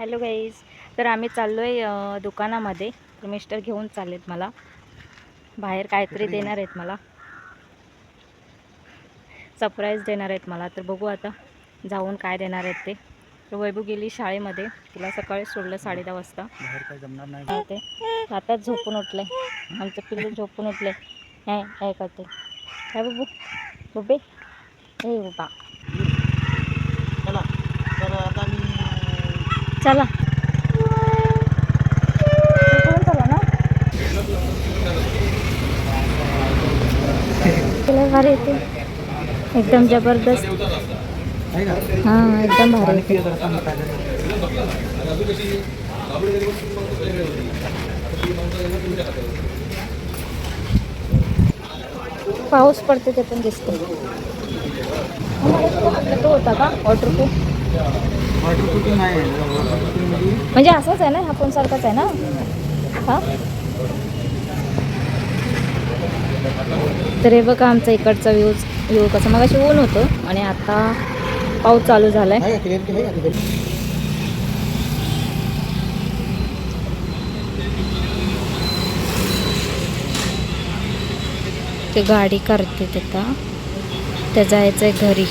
Hello guys. तर आम्ही चाललो आहे दुकानामध्ये. तर मिस्टर घेऊन चाललेत मला बाहेर. काहीतरी देणार आहेत मला, सरप्राईज देणार आहेत मला. तर बघू आता जाऊन काय देणार आहेत ते. तर वैभव गेली शाळेमध्ये, तिला सकाळी सोडलं 10:30 वाजता. बाहेर काय जमणार नाही ते आताच झोपून उठले. आमचं पिल्लू झोपून उठले. काय करते काय बघू बबे हे बाबा. चला. तर आता मी चला चला ना. भारी येते एकदम जबरदस्त. हां एकदम भारी येते. पाऊस पडते ते पण दिसते. तो होता का वॉटरप्रूफ? नाही म्हणजे असंच आहे ना, हा पण सारखाच आहे ना. हा तर हे बघा आमचा इकडचा व्ह्यू कसं. मग अशी ऊन होतं आणि आता पाऊस चालू झालाय. ते गाडी करते आता, ते जायचंय घरी.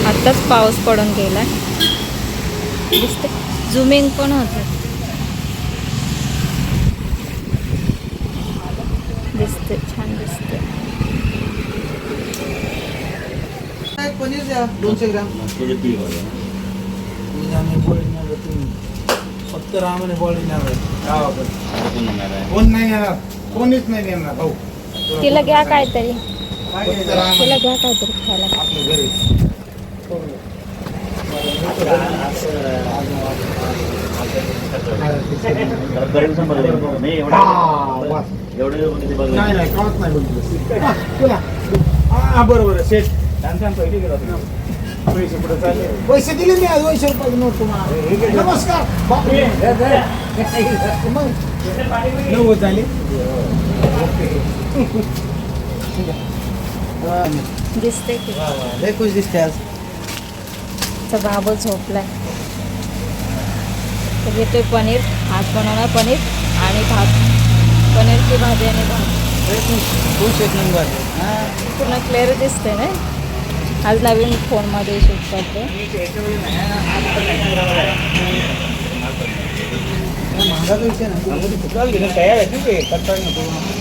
आत्ताच पाऊस पडून गेलाय. दिसते झुमिंग पण होत. दिसते छान दिसते. पनीर द्या 200 ग्राम. फक्त रामाने बॉडी कोण नाही येणार, कोणीच नाही येणार भाऊ. तिला घ्या काहीतरी, तिला घ्या काहीतरी खायला. आपलं घरी नाही कळत नाही बोलतो. हा बरोबर आहे सेट. पैसे पुढे चालले, पैसे दिले मी आज 200 रुपये नोट तुम्हाला. नमस्कार बापरे. नव्वद झाली. दिसते की लय खुश दिसते आज. बाबू झोपलाय. तर घेतोय पनीर. आज बनवणार पनीर आणि भात. पनीरची भाजी आणि भात. खुश एक नंबर. पूर्ण क्लिअर दिसते ना. आज नवीन फोनमध्ये शूट करते.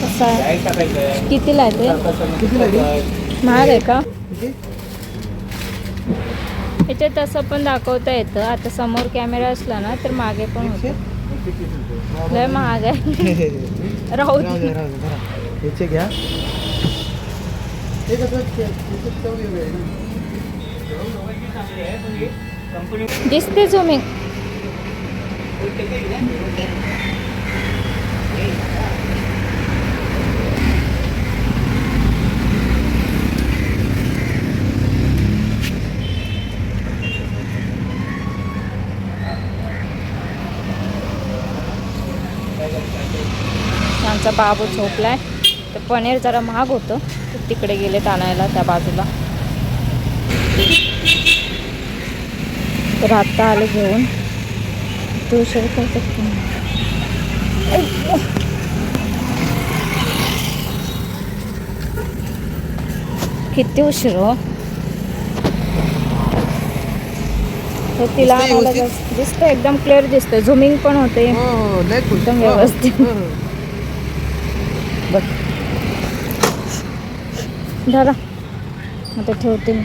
कसं आहे, कितीला आहे ते? महाग आहे का? याच्यात तसं पण दाखवता येतं. आता समोर कॅमेरा असला ना तर मागे पण होतं. लय महाग आहे. राहू दे. घ्या. दिसते झुमिंग. आमचा बाबू झोपलाय. तर पनीर जरा महाग होतं, तर तिकडे गेलेत आणायला त्या बाजूला. तर आत्ता आले घेऊन. 200 रुपये. किती उशीर हो. तर तिला आणायला दिसतं एकदम क्लिअर दिसतं. झुमिंग पण होते एकदम व्यवस्थित. बघ धरा आता ठेवते मी.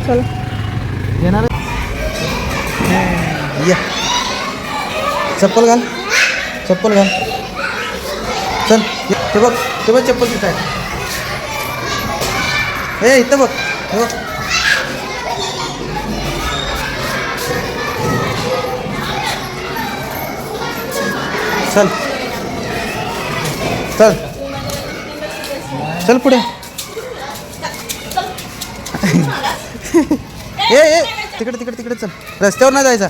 चला येणार. या चप्पल घाल, चप्पल घाल. चल ते बघ, ते बघ चप्पल तिथं आहे. ए इथं बघ, हे बघ. चल चल चल पुढे. ए तिकडे तिकडे तिकडे चल. रस्त्यावर नाही जायचा.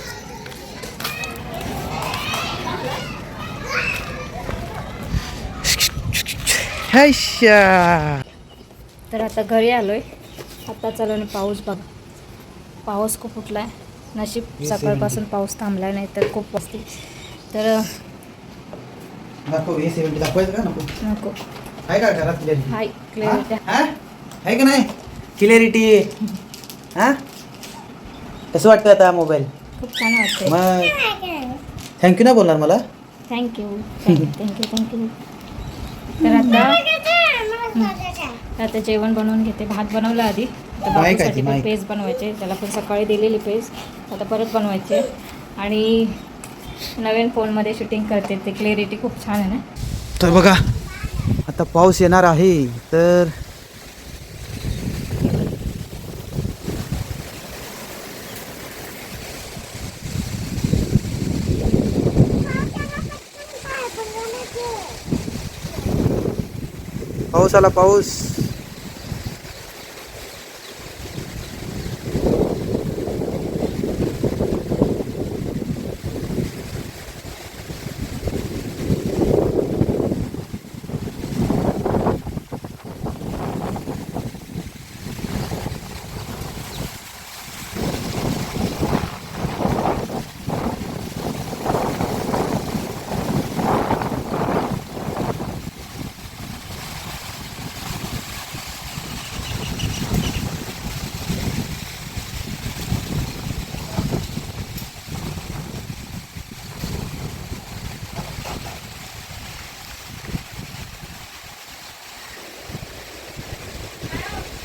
तर आता घरी आलोय. आता चालू आणि पाऊस बघा, पाऊस खूप उठला आहे. नशीब सकाळपासून पाऊस थांबला नाही तर खूप असते. तर नको A70 दाखवायचं का नको? नको. आहे का घरात क्लिअरिटी? हाय क्लिअरिटी. आहे का नाही क्लिअरिटी? हां कसं वाटतं आता मोबाईल? खूप छान वाटते. मग थँक्यू नाही बोलणार मला? Thank you thank you. तर आता जेवण बनवून घेते. भात बनवला आधी. आता बाबूसाठी पण पेज बनवायचे. त्याला पण सकाळी दिलेली पेज आता परत बनवायचे. आणि नवीन फोनमध्ये शूटिंग करते, ते क्लिअरिटी खूप छान आहे ना. तर बघा आता पाऊस येणार आहे. तर पाऊस आला, पाऊस.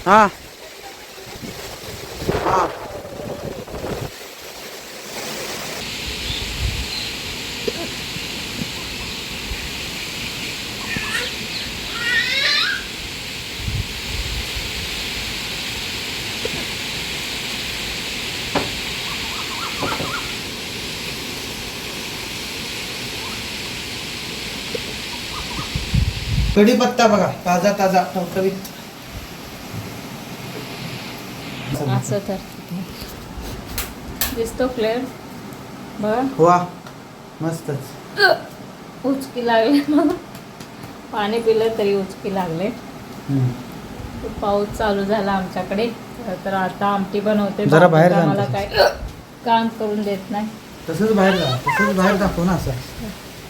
हां हां कढीपत्ता बघा, ताजा ताजा टवटवीत. असं तर दिसतो क्लिअर बघा. वा मस्तच. उचकी लागले मग पाणी पिलं तरी उचकी लागले. पाऊस चालू झाला आमच्याकडे. तर आता आमटी बनवते. जरा बाहेर जा. मला काय काम करून देत नाही. तसंच बाहेर जा, तसंच बाहेर दाखव ना.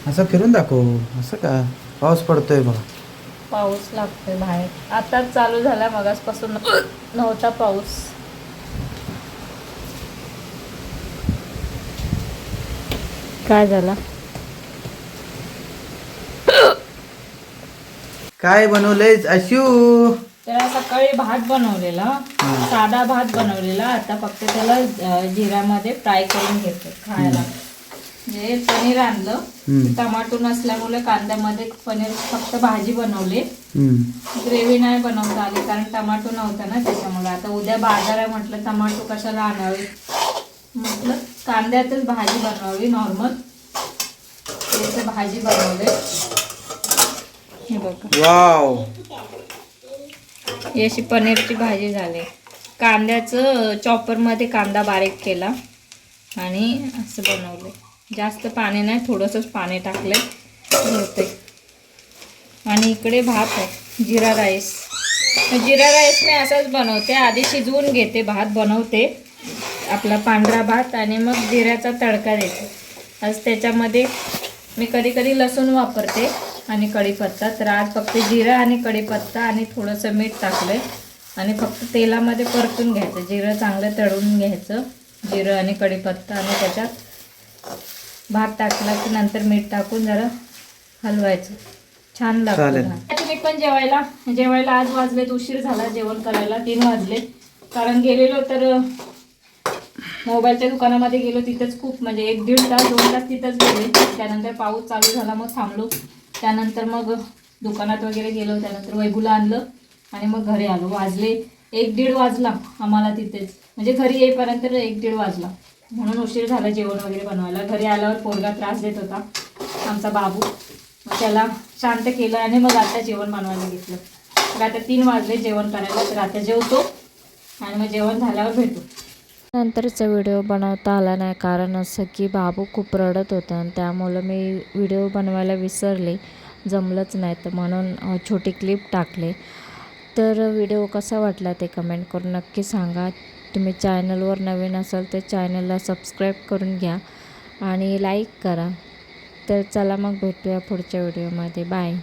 असं फिरून दाखव. असं का पाऊस पडतोय बघा. पाऊस लागतोय बाहेर. आताच चालू झाला, मगासपासून नव्हता पाऊस. काय झाला? काय बनवलंय आशू? त्याला सकाळी भात बनवलेला, साधा भात बनवलेला. आता फक्त त्याला जिऱ्यामध्ये फ्राय करून घेतो खायला. म्हणजे पनीर आणलं, टमाटो नसल्यामुळे कांद्यामध्ये पनीर फक्त भाजी बनवली. ग्रेव्ही नाही बनवता आली कारण टमाटो नव्हता ना त्याच्यामुळे. आता उद्या बाजार आहे म्हटलं, टमाटो कशाला आणावे म्हटलं, कांद्यातच भाजी बनवावी नॉर्मल. त्याची भाजी बनवले. हे बघा, वाव, ही अशी पनीरची भाजी झाली. कांद्याचं चॉपरमध्ये कांदा बारीक केला आणि असं बनवलं. जास्त पाणी नाही, थोडंसंच पाणी टाकलं होते. आणि इकडे भात आहे, जिरा राईस. जिरा राईस मी असाच बनवते, आधी शिजवून घेते, भात बनवते आपला पांढरा भात आणि मग जिऱ्याचा तडका देते. आज त्याच्यामध्ये मी कधी कधी लसूण वापरते आणि कढीपत्ता. तर आज फक्त जिरा आणि कढीपत्ता आणि थोडंसं मीठ टाकलं आणि फक्त तेलामध्ये परतून घ्यायचं. जिरं चांगलं तळून घ्यायचं, जिरं आणि कढीपत्ता, आणि त्याच्यात भात टाकला की नंतर मीठ टाकून जरा हलवायचं. छान लागतं. मी पण जेवायला आज वाजलेत, उशीर झाला जेवण करायला, 3 वाजले. कारण गेलेलो तर मोबाईलच्या दुकानामध्ये गेलो, तिथंच खूप म्हणजे 1-1.5 तास 2 तास तिथंच गेले. त्यानंतर पाऊस चालू झाला, मग थांबलो. त्यानंतर मग दुकानात वगैरे गेलो, त्यानंतर वैभूला आणलं आणि मग घरी आलो. वाजले 1-1.5 वाजला आम्हाला तिथेच, म्हणजे घरी येईपर्यंत 1-1.5 वाजला. म्हणून उशीर झाला जेवण वगैरे बनवायला. घरी आल्यावर पोरगा त्रास देत होता आमचा बाबू, मग त्याला शांत केलं आणि मग आता जेवण बनवायला घेतलं. तर आता 3 वाजले जेवण करायला. तर आता जेवतो आणि मग जेवण झाल्यावर भेटू. नंतरचा व्हिडिओ बनवता आला नाही, कारण असं की बाबू खूप रडत होता आणि त्यामुळं मी व्हिडिओ बनवायला विसरले, जमलंच नाही. तर म्हणून छोटी क्लिप टाकले. तर व्हिडिओ कसा वाटला ते कमेंट करून नक्की सांगा. तुम्ही चॅनलवर नवीन असाल तर चॅनलला सबस्क्राईब करून घ्या आणि लाईक करा. तर चला मग भेटूया पुढच्या व्हिडिओमध्ये. बाय.